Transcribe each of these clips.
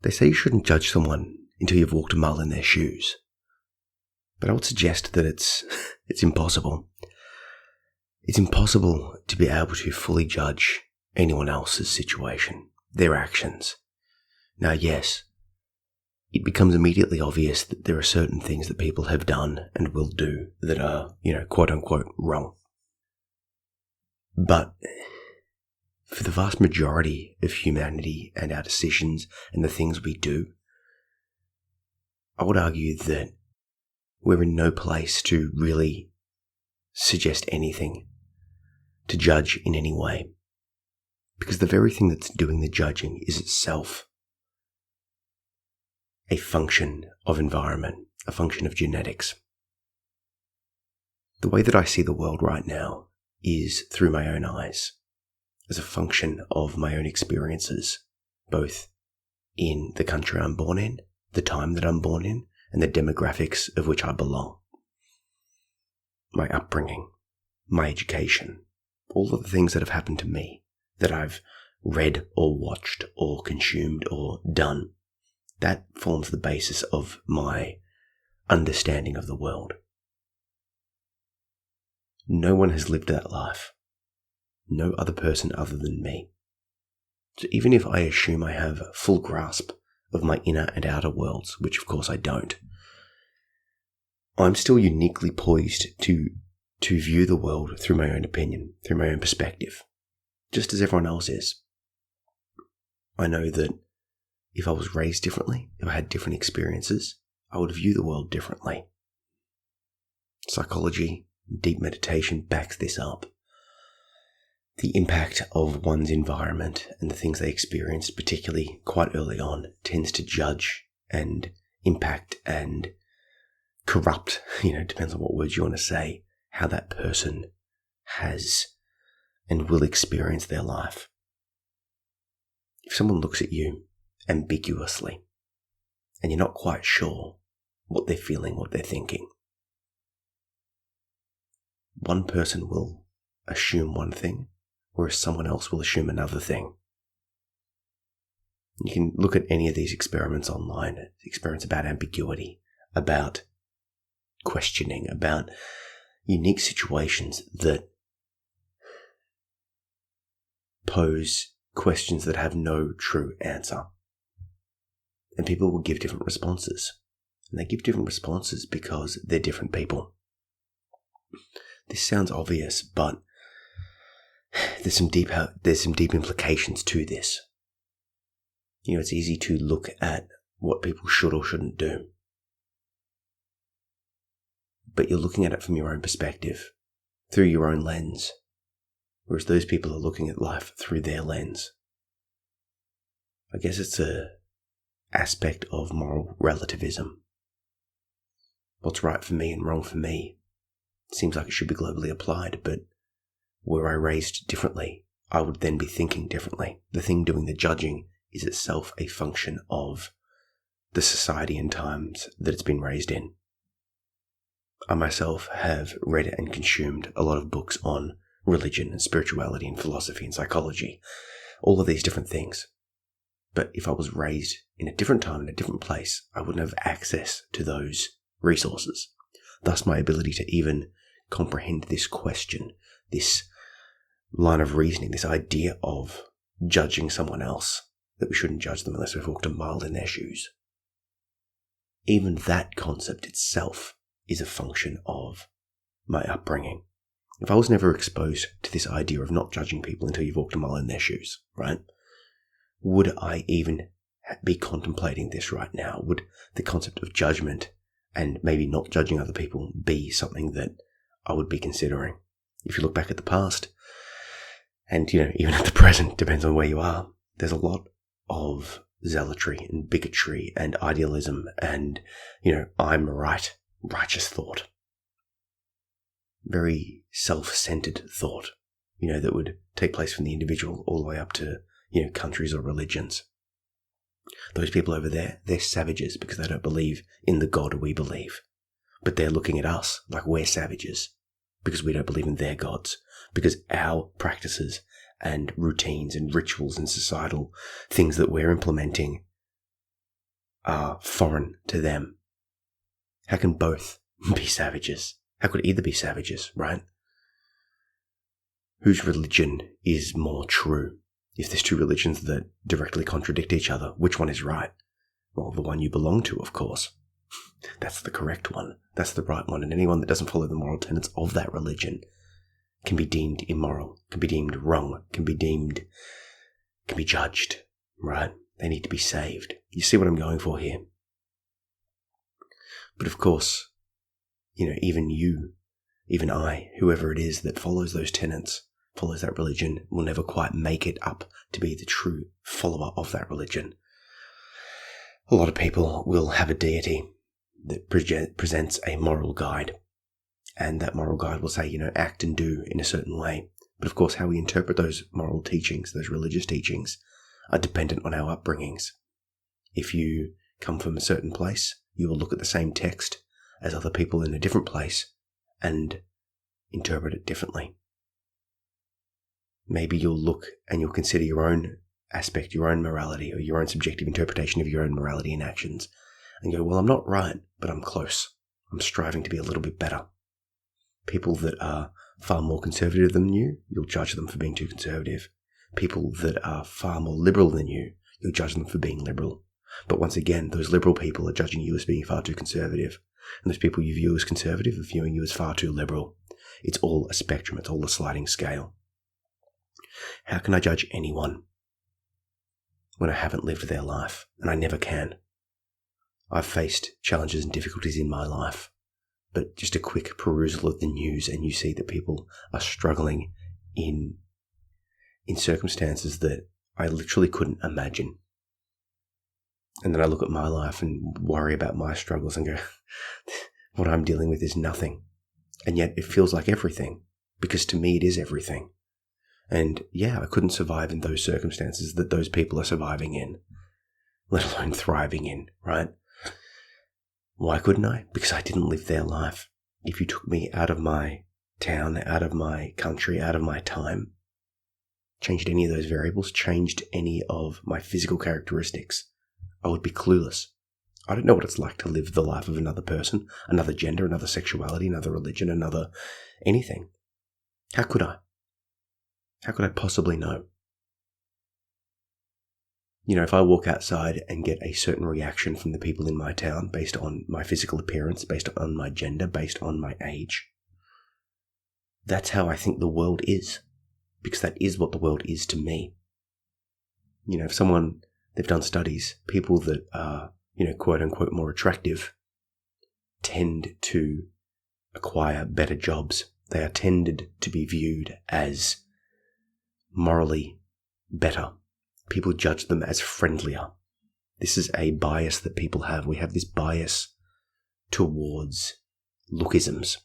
They say you shouldn't judge someone until you've walked a mile in their shoes. But I would suggest that it's impossible. It's impossible to be able to fully judge anyone else's situation, their actions. Now, yes, it becomes immediately obvious that there are certain things that people have done and will do that are, quote unquote, wrong. But for the vast majority of humanity and our decisions and the things we do, I would argue that we're in no place to really suggest anything, to judge in any way. Because the very thing that's doing the judging is itself a function of environment, a function of genetics. The way that I see the world right now is through my own eyes, as a function of my own experiences, both in the country I'm born in, the time that I'm born in, and the demographics of which I belong. My upbringing, my education, all of the things that have happened to me, that I've read or watched or consumed or done, that forms the basis of my understanding of the world. No one has lived that life. No other person other than me. So even if I assume I have a full grasp of my inner and outer worlds, which of course I don't, I'm still uniquely poised to view the world through my own opinion, through my own perspective, just as everyone else is. I know that if I was raised differently, if I had different experiences, I would view the world differently. Psychology, deep meditation backs this up. The impact of one's environment and the things they experience, particularly quite early on, tends to judge and impact and corrupt, depends on what words you want to say, how that person has and will experience their life. If someone looks at you ambiguously and you're not quite sure what they're feeling, what they're thinking, one person will assume one thing, whereas someone else will assume another thing. You can look at any of these experiments online, experiments about ambiguity, about questioning, about unique situations that pose questions that have no true answer. And people will give different responses. And they give different responses because they're different people. This sounds obvious, but there's some deep implications to this. It's easy to look at what people should or shouldn't do. But you're looking at it from your own perspective, through your own lens, whereas those people are looking at life through their lens. I guess it's an aspect of moral relativism. What's right for me and wrong for me seems like it should be globally applied, but were I raised differently, I would then be thinking differently. The thing doing the judging is itself a function of the society and times that it's been raised in. I myself have read and consumed a lot of books on religion and spirituality and philosophy and psychology, all of these different things. But if I was raised in a different time, in a different place, I wouldn't have access to those resources. Thus my ability to even comprehend this question, this line of reasoning, this idea of judging someone else, that we shouldn't judge them unless we've walked a mile in their shoes. Even that concept itself is a function of my upbringing. If I was never exposed to this idea of not judging people until you've walked a mile in their shoes, right? Would I even be contemplating this right now? Would the concept of judgment and maybe not judging other people be something that I would be considering? If you look back at the past, and even at the present, depends on where you are, there's a lot of zealotry and bigotry and idealism and, I'm right, righteous thought. Very self-centered thought, that would take place from the individual all the way up to, countries or religions. Those people over there, they're savages because they don't believe in the God we believe. But they're looking at us like we're savages because we don't believe in their gods, because our practices and routines and rituals and societal things that we're implementing are foreign to them? How can both be savages? How could either be savages, right? Whose religion is more true? If there's two religions that directly contradict each other, which one is right? Well, the one you belong to, of course. That's the correct one. That's the right one. And anyone that doesn't follow the moral tenets of that religion can be deemed immoral, can be deemed wrong, can be judged, right? They need to be saved. You see what I'm going for here? But of course, even you, even I, whoever it is that follows those tenets, follows that religion, will never quite make it up to be the true follower of that religion. A lot of people will have a deity that presents a moral guide, and that moral guide will say, act and do in a certain way. But of course, how we interpret those moral teachings, those religious teachings, are dependent on our upbringings. If you come from a certain place, you will look at the same text as other people in a different place and interpret it differently. Maybe you'll look and you'll consider your own aspect, your own morality, or your own subjective interpretation of your own morality and actions, and go, well, I'm not right, but I'm close. I'm striving to be a little bit better. People that are far more conservative than you, you'll judge them for being too conservative. People that are far more liberal than you, you'll judge them for being liberal. But once again, those liberal people are judging you as being far too conservative. And those people you view as conservative are viewing you as far too liberal. It's all a spectrum. It's all a sliding scale. How can I judge anyone when I haven't lived their life? And I never can. I've faced challenges and difficulties in my life, but just a quick perusal of the news and you see that people are struggling in circumstances that I literally couldn't imagine. And then I look at my life and worry about my struggles and go, what I'm dealing with is nothing. And yet it feels like everything, because to me it is everything. And yeah, I couldn't survive in those circumstances that those people are surviving in, let alone thriving in, right? Why couldn't I? Because I didn't live their life. If you took me out of my town, out of my country, out of my time, changed any of those variables, changed any of my physical characteristics, I would be clueless. I don't know what it's like to live the life of another person, another gender, another sexuality, another religion, another anything. How could I? How could I possibly know? If I walk outside and get a certain reaction from the people in my town based on my physical appearance, based on my gender, based on my age, that's how I think the world is, because that is what the world is to me. If they've done studies, people that are, quote unquote more attractive tend to acquire better jobs. They are tended to be viewed as morally better. People judge them as friendlier. This is a bias that people have. We have this bias towards lookisms.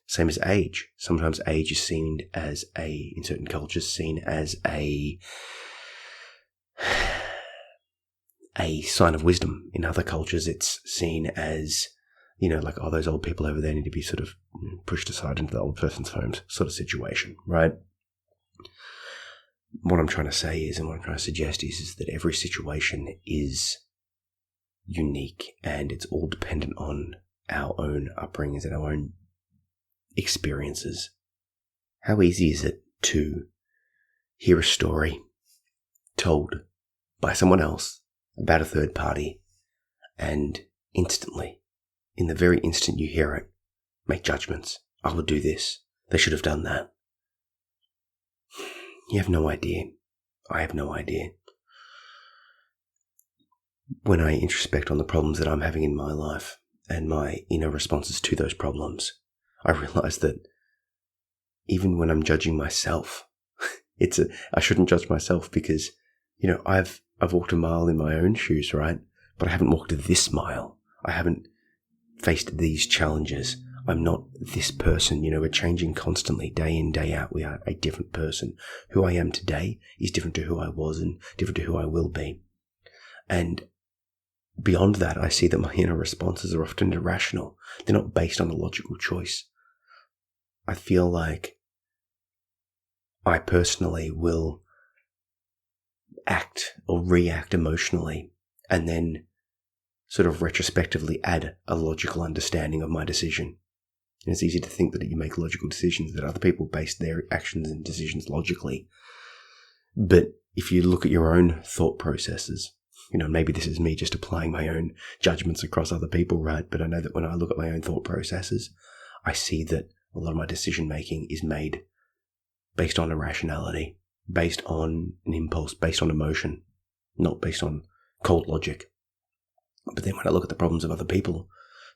Same as age. Sometimes age is seen as in certain cultures, seen as a sign of wisdom. In other cultures, it's seen as, like, oh, those old people over there need to be sort of pushed aside into the old person's homes sort of situation, right? What I'm trying to say is, and what I'm trying to suggest is that every situation is unique and it's all dependent on our own upbringings and our own experiences. How easy is it to hear a story told by someone else about a third party and instantly, in the very instant you hear it, make judgments. I would do this. They should have done that. You have no idea. I have no idea. When I introspect on the problems that I'm having in my life and my inner responses to those problems, I realize that even when I'm judging myself, I shouldn't judge myself because, I've walked a mile in my own shoes, right? But I haven't walked this mile. I haven't faced these challenges. I'm not this person. We're changing constantly, day in, day out. We are a different person. Who I am today is different to who I was and different to who I will be. And beyond that, I see that my inner responses are often irrational. They're not based on a logical choice. I feel like I personally will act or react emotionally and then sort of retrospectively add a logical understanding of my decision. And it's easy to think that you make logical decisions, that other people base their actions and decisions logically. But if you look at your own thought processes, maybe this is me just applying my own judgments across other people, right? But I know that when I look at my own thought processes, I see that a lot of my decision making is made based on irrationality, based on an impulse, based on emotion, not based on cold logic. But then when I look at the problems of other people,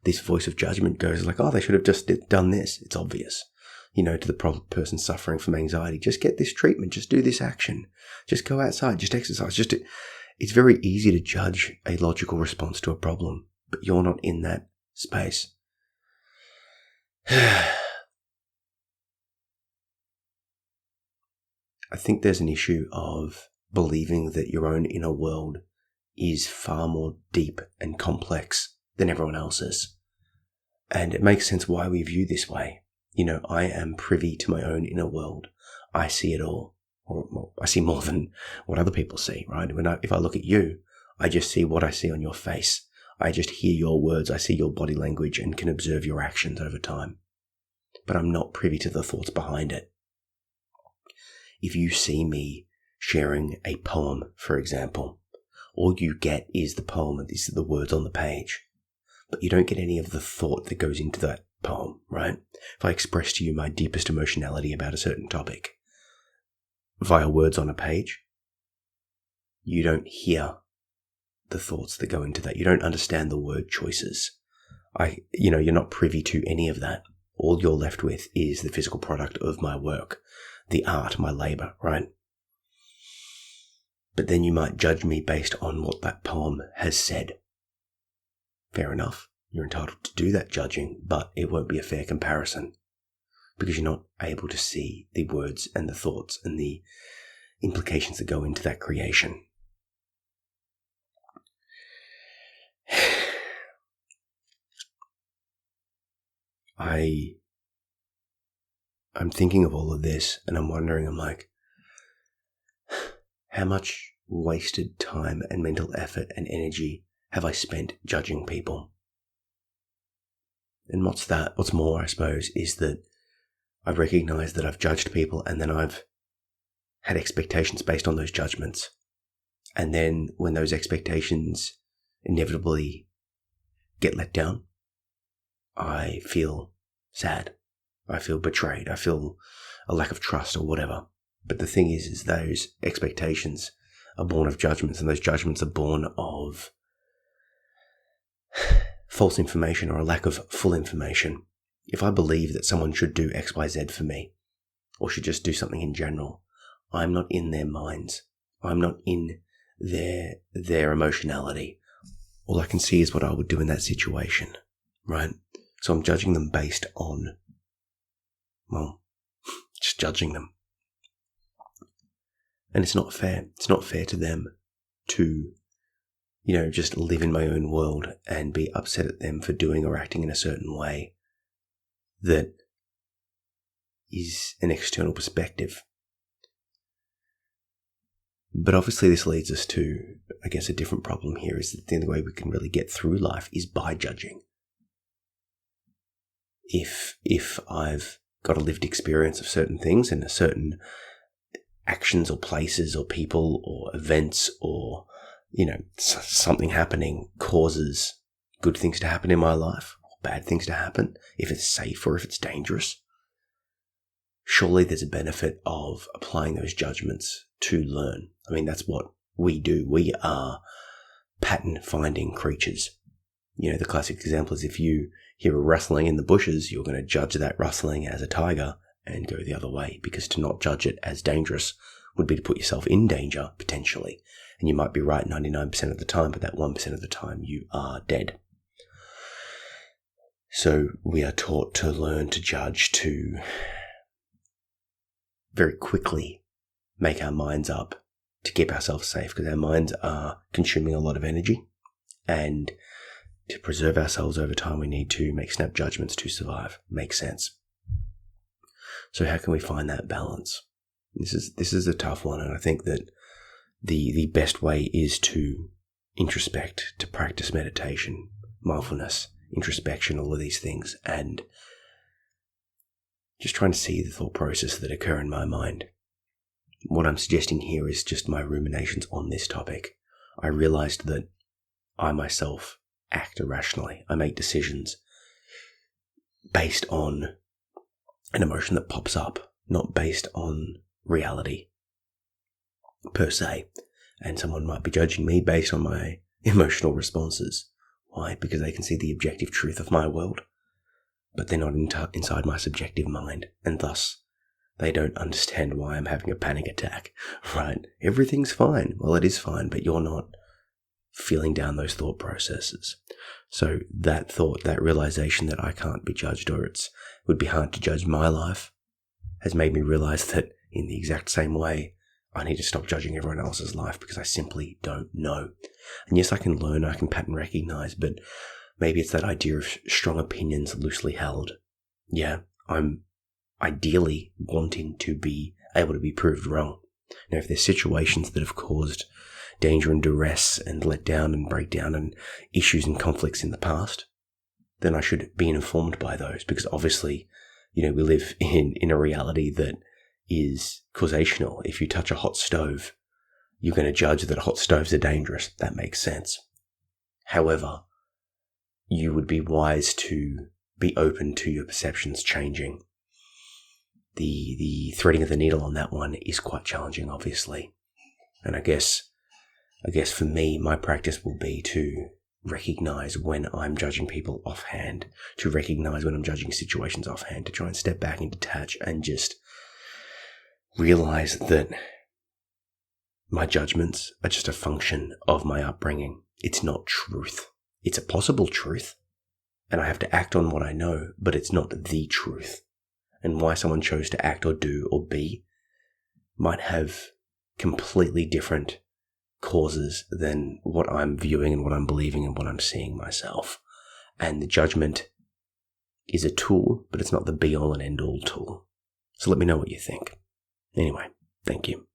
this voice of judgment goes like, oh, they should have just done this. It's obvious. To the person suffering from anxiety, just get this treatment, just do this action, just go outside, just exercise. It's very easy to judge a logical response to a problem, but you're not in that space. I think there's an issue of believing that your own inner world is far more deep and complex than everyone else's. And it makes sense why we view this way. I am privy to my own inner world. I see it all. Or I see more than what other people see, right? If I look at you, I just see what I see on your face. I just hear your words. I see your body language and can observe your actions over time. But I'm not privy to the thoughts behind it. If you see me sharing a poem, for example, all you get is the poem and these are the words on the page. But you don't get any of the thought that goes into that poem, right? If I express to you my deepest emotionality about a certain topic via words on a page, you don't hear the thoughts that go into that. You don't understand the word choices. You're not privy to any of that. All you're left with is the physical product of my work, the art, my labor, right? But then you might judge me based on what that poem has said. Fair enough. You're entitled to do that judging, but it won't be a fair comparison because you're not able to see the words and the thoughts and the implications that go into that creation. I'm thinking of all of this and I'm wondering, how much wasted time and mental effort and energy have I spent judging people? And what's more, I suppose, is that I recognize that I've judged people and then I've had expectations based on those judgments. And then when those expectations inevitably get let down, I feel sad. I feel betrayed. I feel a lack of trust or whatever. But the thing is those expectations are born of judgments, and those judgments are born of false information or a lack of full information. If I believe that someone should do X, Y, Z for me, or should just do something in general, I'm not in their minds. I'm not in their emotionality. All I can see is what I would do in that situation, right? So I'm judging them based on, just judging them. And it's not fair. It's not fair to them to, just live in my own world and be upset at them for doing or acting in a certain way that is an external perspective. But obviously this leads us to, I guess, a different problem here, is that the only way we can really get through life is by judging. If I've got a lived experience of certain things and a certain actions or places or people or events or, something happening causes good things to happen in my life or bad things to happen, if it's safe or if it's dangerous, surely there's a benefit of applying those judgments to learn. I mean, that's what we do. We are pattern-finding creatures. The classic example is if you hear a rustling in the bushes, you're going to judge that rustling as a tiger and go the other way, because to not judge it as dangerous would be to put yourself in danger, potentially. And you might be right 99% of the time, but that 1% of the time you are dead. So we are taught to learn to judge, to very quickly make our minds up to keep ourselves safe, because our minds are consuming a lot of energy, and to preserve ourselves over time we need to make snap judgments to survive. Makes sense. So how can we find that balance? This is a tough one, and I think that the best way is to introspect, to practice meditation, mindfulness, introspection, all of these things, and just trying to see the thought process that occur in my mind. What I'm suggesting here is just my ruminations on this topic. I realized that I myself act irrationally. I make decisions based on an emotion that pops up, not based on reality per se. And someone might be judging me based on my emotional responses. Why? Because they can see the objective truth of my world, but they're not inside my subjective mind, and thus they don't understand why I'm having a panic attack, right? Everything's fine. Well, it is fine, but you're not feeling down those thought processes. So that thought, that realization that I can't be judged, or it would be hard to judge my life, has made me realize that in the exact same way, I need to stop judging everyone else's life because I simply don't know. And yes, I can learn, I can pattern recognize, but maybe it's that idea of strong opinions loosely held. Yeah, I'm ideally wanting to be able to be proved wrong. Now, if there's situations that have caused danger and duress and letdown and breakdown and issues and conflicts in the past, then I should be informed by those, because obviously, we live in a reality that is causational. If you touch a hot stove, you're going to judge that hot stoves are dangerous. That makes sense. However, you would be wise to be open to your perceptions changing. The threading of the needle on that one is quite challenging, obviously. And I guess for me, my practice will be to recognize when I'm judging people offhand, to recognize when I'm judging situations offhand, to try and step back and detach and just realize that my judgments are just a function of my upbringing. It's not truth. It's a possible truth, and I have to act on what I know, but it's not the truth. And why someone chose to act or do or be might have completely different causes than what I'm viewing and what I'm believing and what I'm seeing myself. And the judgment is a tool, but it's not the be-all and end-all tool. So let me know what you think. Anyway, thank you.